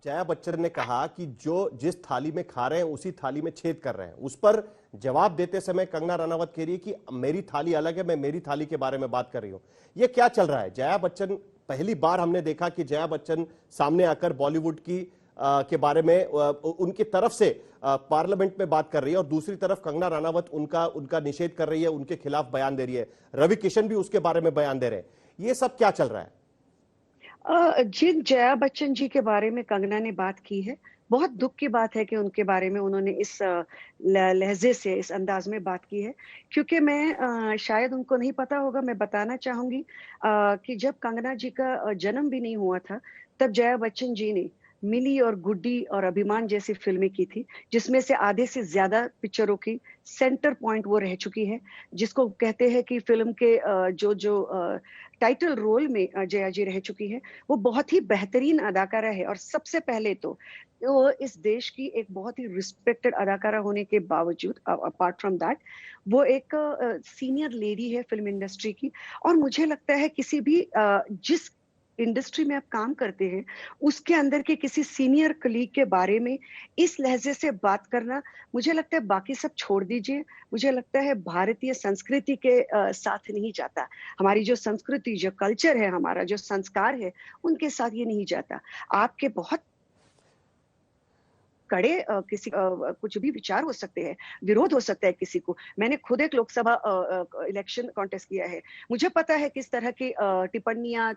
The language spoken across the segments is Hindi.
जया बच्चन ने कहा कि जो जिस थाली में खा रहे हैं उसी थाली में छेद कर रहे हैं, उस पर जवाब देते समय कंगना रनावत कह रही है कि मेरी थाली अलग है, मैं मेरी थाली के बारे में बात कर रही हूं। ये क्या चल रहा है? जया बच्चन, पहली बार हमने देखा कि जया बच्चन सामने आकर बॉलीवुड की के बारे में उनकी तरफ से पार्लियामेंट में बात कर रही है और दूसरी तरफ कंगना रनावत उनका निषेध कर रही है, उनके खिलाफ बयान दे रही है। रवि किशन भी उसके बारे में बयान दे रहे हैं। ये सब क्या चल रहा है? जिन जया बच्चन जी के बारे में कंगना ने बात की है, बहुत दुख की बात है कि उनके बारे में उन्होंने इस लहजे से, इस अंदाज में बात की है। क्योंकि मैं शायद उनको नहीं पता होगा, मैं बताना चाहूंगी कि जब कंगना जी का जन्म भी नहीं हुआ था, तब जया बच्चन जी ने मिली और गुड्डी और अभिमान जैसी फिल्में की थी, जिसमें से आधे से ज्यादा पिक्चरों की सेंटर पॉइंट वो रह चुकी है। जिसको कहते हैं कि फिल्म के जो जो टाइटल रोल में जया जी रह चुकी है, वो बहुत ही बेहतरीन अदाकारा है। और सबसे पहले तो वो इस देश की एक बहुत ही रिस्पेक्टेड अदाकारा होने के बावजूद, अपार्ट फ्रॉम दैट, वो एक सीनियर लेडी है फिल्म इंडस्ट्री की। और मुझे लगता है किसी भी जिस इंडस्ट्री में आप काम करते हैं, उसके अंदर के किसी सीनियर कलीग के बारे में इस लहजे से बात करना, मुझे लगता है बाकी सब छोड़ दीजिए। मुझे लगता है भारतीय संस्कृति के साथ नहीं जाता। हमारी जो संस्कृति, जो कल्चर है, हमारा जो संस्कार है, उनके साथ ये नहीं जाता। आपके बहुत कड़े किसी कुछ भी विचार हो सकते हैं, विरोध हो सकता है किसी को। मैंने खुद एक लोकसभा इलेक्शन कॉन्टेस्ट किया है। मुझे पता है किस तरह की टिप्पणियां,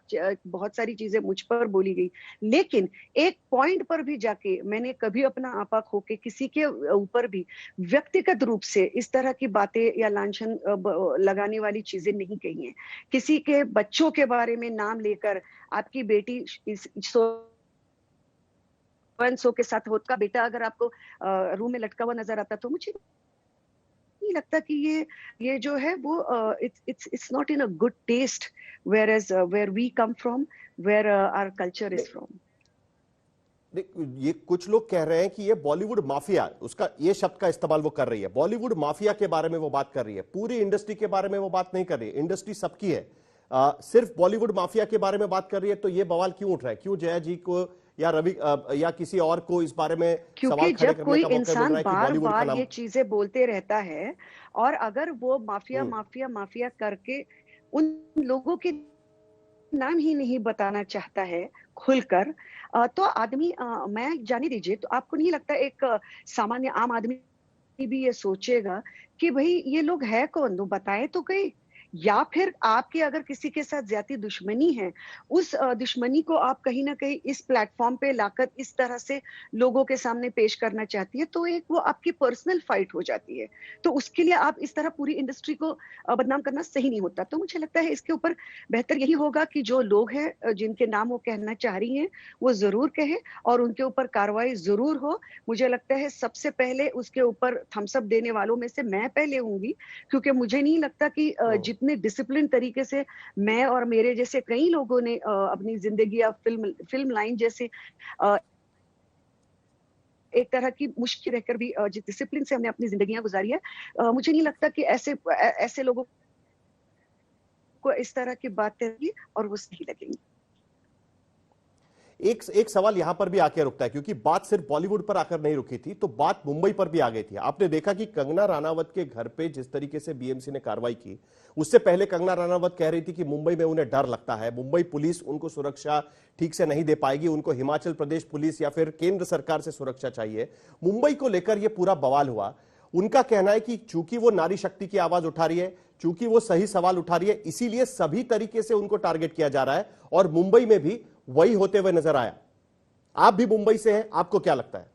बहुत सारी चीजें मुझ पर बोली गई, लेकिन एक पॉइंट पर भी जाके मैंने कभी अपना आपा खो के किसी के ऊपर भी व्यक्तिगत रूप से इस तरह की बातें या लांछन लगाने वाली चीजें नहीं कही हैं। किसी के बच्चों के बारे में नाम लेकर, आपकी बेटी सो के साथ होता बेटा अगर आपको रूम में लटका हुआ नजर आता, तो मुझे नहीं लगता कि ये जो है वो it's not in a good taste, whereas where we come from, where our culture is from. ये कुछ लोग कह रहे हैं कि ये बॉलीवुड माफिया, उसका ये शब्द का इस्तेमाल वो कर रही है, बॉलीवुड माफिया के बारे में वो बात कर रही है, पूरी इंडस्ट्री के बारे में वो बात नहीं कर रही है। इंडस्ट्री सबकी है, सिर्फ बॉलीवुड माफिया के बारे में बात कर रही है। तो ये बवाल क्यों उठ रहा है? क्यों जया जी को या रवि या किसी और को इस बारे में क्योंकि सवाल खड़े जब करने कोई का मौका मिल इंसान रहा है कि बार बॉलीवुड का बार नाम? ये चीजें बोलते रहता है, और अगर वो माफिया हम्म। माफिया माफिया करके उन लोगों के नाम ही नहीं बताना चाहता है खुलकर, तो आदमी, मैं जाने दीजिए, तो आपको नहीं लगता एक सामान्य आम आदमी भी ये सोचेगा कि भाई ये लोग है कौन, तो बताए तो गए? या फिर आपकी अगर किसी के साथ ज्यादा दुश्मनी है, उस दुश्मनी को आप कहीं ना कहीं इस प्लेटफॉर्म पे लाकर इस तरह से लोगों के सामने पेश करना चाहती है, तो एक वो आपकी पर्सनल फाइट हो जाती है। तो उसके लिए आप इस तरह पूरी इंडस्ट्री को बदनाम करना सही नहीं होता। तो मुझे लगता है इसके ऊपर बेहतर यही होगा कि जो लोग हैं, जिनके नाम वो कहना चाह रही हैं, वो जरूर कहे और उनके ऊपर कार्रवाई जरूर हो। मुझे लगता है सबसे पहले उसके ऊपर थम्स अप देने वालों में से मैं पहले होंगी, क्योंकि मुझे नहीं लगता कि जितने डिसिप्लिन तरीके से मैं और मेरे जैसे कई लोगों ने अपनी जिंदगी या फिल्म लाइन जैसे एक तरह की मुश्किल रहकर भी जिस डिसिप्लिन से हमने अपनी जिंदगियां गुजारी है, मुझे नहीं लगता कि ऐसे लोगों को इस तरह की बातें और वो सही लगेंगी। एक सवाल यहां पर भी आके रुकता है, क्योंकि बात सिर्फ बॉलीवुड पर आकर नहीं रुकी थी, तो बात मुंबई पर भी आ गई थी। आपने देखा कि कंगना रानावत के घर पे जिस तरीके से बीएमसी ने कार्रवाई की, उससे पहले कंगना रानावत कह रही थी कि मुंबई में उन्हें डर लगता है, मुंबई पुलिस उनको सुरक्षा ठीक से नहीं दे पाएगी, उनको हिमाचल प्रदेश पुलिस या फिर केंद्र सरकार से सुरक्षा चाहिए। मुंबई को लेकर यह पूरा बवाल हुआ। उनका कहना है कि चूंकि वो नारी शक्ति की आवाज उठा रही है, चूंकि वो सही सवाल उठा रही है, इसीलिए सभी तरीके से उनको टारगेट किया जा रहा है, और मुंबई में भी वही होते हुए नजर आया। आप भी मुंबई से हैं, आपको क्या लगता है?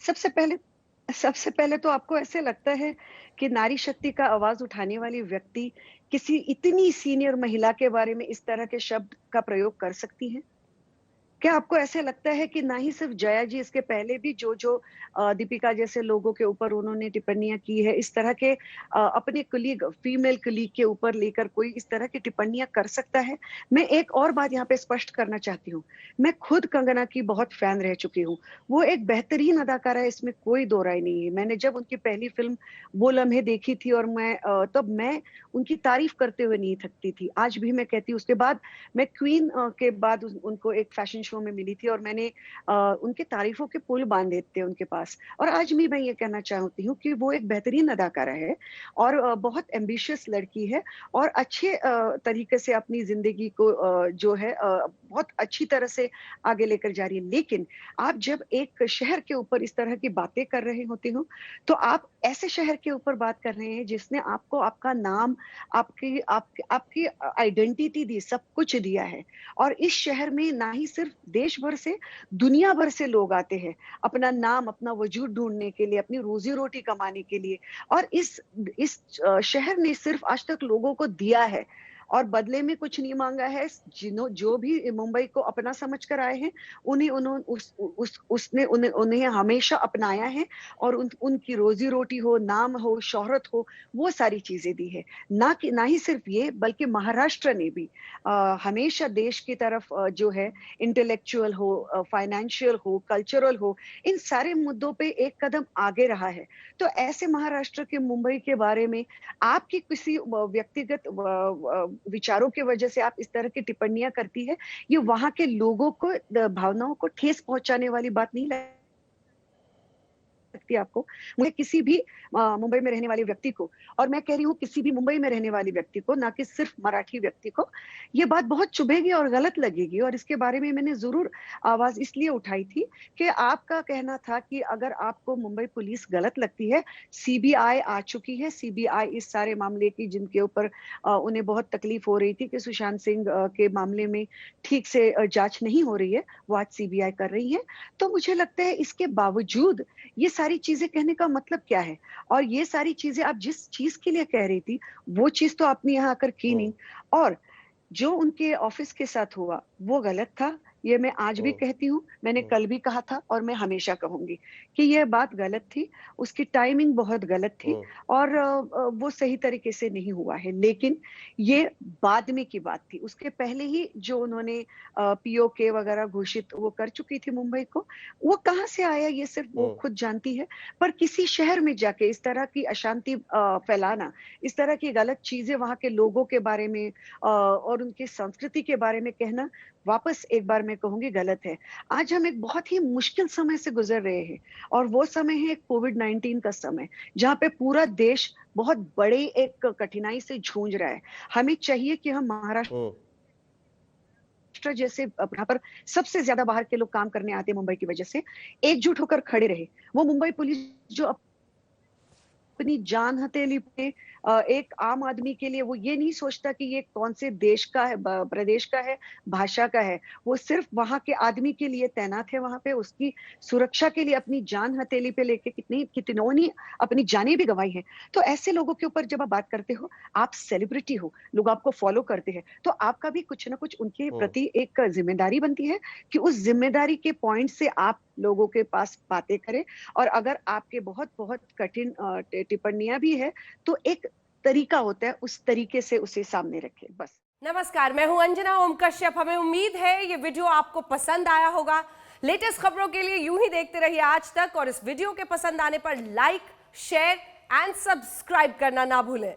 सबसे पहले तो आपको ऐसे लगता है कि नारी शक्ति का आवाज उठाने वाली व्यक्ति किसी इतनी सीनियर महिला के बारे में इस तरह के शब्द का प्रयोग कर सकती है? क्या आपको ऐसे लगता है कि ना ही सिर्फ जया जी, इसके पहले भी जो जो दीपिका जैसे लोगों के ऊपर उन्होंने टिप्पणियां की है, इस तरह के अपने कलीग, फीमेल कलीग के ऊपर लेकर कोई इस तरह की टिप्पणियां कर सकता है? मैं एक और बात यहाँ पे स्पष्ट करना चाहती हूँ। मैं खुद कंगना की बहुत फैन रह चुकी हूँ। वो एक बेहतरीन अदाकारा है, इसमें कोई दो राय नहीं है। मैंने जब उनकी पहली फिल्म वो लम्हे देखी थी, और तब मैं उनकी तारीफ करते हुए नहीं थकती थी। आज भी मैं कहती हूँ। उसके बाद मैं क्वीन के बाद उनको एक फैशन शो में मिली थी और मैंने उनके तारीफों के पुल बांधे थे उनके पास। और आज भी मैं ये कहना चाहती हूँ कि वो एक बेहतरीन अदाकारा है और बहुत एम्बिशियस लड़की है और अच्छे तरीके से अपनी ज़िंदगी को जो है बहुत अच्छी तरह से आगे लेकर जा रही है। लेकिन आप जब एक शहर के ऊपर इस तरह की बातें कर रहे होते हो, तो आप ऐसे शहर के ऊपर बात कर रहे हैं जिसने आपको आपका नाम, आपकी आइडेंटिटी दी, सब कुछ दिया है। और इस शहर में ना ही सिर्फ देश भर से, दुनिया भर से लोग आते हैं, अपना नाम, अपना वजूद ढूँढने के लिए, अपनी रोज़ी-रोटी कमाने के लिए। और इस शहर ने सिर्फ आज तक लोगों को दिया है और बदले में कुछ नहीं माँगा है। जो भी मुंबई को अपना समझ कर आए हैं, उन्हें उन्हों उस उसने उन्हें उन्हें हमेशा अपनाया है और उनकी रोज़ी-रोटी हो, नाम हो, शोहरत हो, वो सारी चीज़ें दी है। ना ही सिर्फ ये, बल्कि महाराष्ट्र ने भी हमेशा देश की तरफ जो है इंटेलेक्चुअल हो, फाइनेंशियल हो, कल्चरल हो, इन सारे मुद्दों पे एक कदम आगे रहा है। तो ऐसे महाराष्ट्र के मुंबई के बारे में आपकी किसी व्यक्तिगत विचारों की वजह से आप इस तरह की टिप्पणियां करती है, ये वहां के लोगों को भावनाओं को ठेस पहुंचाने वाली बात नहीं लगती आपको? मुझे किसी भी मुंबई में रहने वाले व्यक्ति को, और मैं कह रही हूँ किसी भी मुंबई में रहने वाले व्यक्ति को, ना कि सिर्फ मराठी व्यक्ति को, ये बात बहुत चुभेगी और गलत लगेगी। और इसके बारे में मैंने ज़रूर आवाज़ इसलिए उठाई थी कि आपका कहना था कि अगर आपको मुंबई पुलिस गलत लगती है, सीबीआई आ चुकी है, सीबीआई इस सारे मामले की, जिनके ऊपर उन्हें बहुत तकलीफ हो रही थी कि सुशांत सिंह के मामले में ठीक से जाँच नहीं हो रही है, वो आज सीबीआई कर रही है। तो मुझे लगता है इसके बावजूद ये सारी चीज़ें कहने का मतलब क्या है? और ये सारी चीज़ें आप जिस चीज़ के लिए कह रही थी, वो चीज़ तो आपने यहाँ आकर की नहीं। और जो उनके ऑफिस के साथ हुआ, वो गलत था। ये मैं आज भी कहती हूँ, मैंने कल भी कहा था और मैं हमेशा कहूँगी कि ये बात गलत थी, उसकी टाइमिंग बहुत गलत थी और वो सही तरीके से नहीं हुआ है। लेकिन ये बाद में की बात थी, उसके पहले ही जो उन्होंने पीओके वगैरह घोषित वो कर चुकी थी मुंबई को, वो कहाँ से आया ये सिर्फ वो खुद जानती है। पर किसी शहर में जाके इस तरह की अशांति फैलाना, इस तरह की गलत चीज़ें वहाँ के लोगों के बारे में और उनकी संस्कृति के बारे में कहना, वापस एक बार मैं कहूँगी गलत है। आज हम एक बहुत ही मुश्किल समय से गुज़र रहे हैं और वो समय है कोविड-19 का समय, जहाँ पे पूरा देश बहुत बड़े एक कठिनाई से जूझ रहा है। हमें चाहिए कि हम महाराष्ट्र जैसे यहाँ पर सबसे ज़्यादा बाहर के लोग काम करने आते हैं मुंबई की वजह से, एकजुट होकर खड़े रहे। वो मुंबई पुलिस जो अपनी जान हथेली पे एक आम आदमी के लिए वो ये नहीं सोचता कि ये कौन से देश का है, प्रदेश का है, भाषा का है। वो सिर्फ वहाँ के आदमी के लिए तैनात है वहाँ पे, उसकी सुरक्षा के लिए अपनी जान हथेली पे लेके कितनों ने अपनी जानें भी गंवाई हैं। तो ऐसे लोगों के ऊपर जब आप बात करते हो, आप सेलिब्रिटी हो, लोग आपको फॉलो करते हैं, तो आपका भी कुछ ना कुछ उनके प्रति एक ज़िम्मेदारी बनती है कि उस ज़िम्मेदारी के पॉइंट से आप लोगों के पास बातें करें। और अगर आपके बहुत-बहुत कठिन टिप्पणियाँ भी है, तो एक तरीका होता है, उस तरीके से उसे सामने रखें, बस। नमस्कार, मैं हूं अंजना ओम कश्यप। हमें उम्मीद है ये वीडियो आपको पसंद आया होगा। लेटेस्ट खबरों के लिए यूं ही देखते रहिए आज तक और इस वीडियो के पसंद आने पर लाइक, शेयर एंड सब्सक्राइब करना ना भूलें।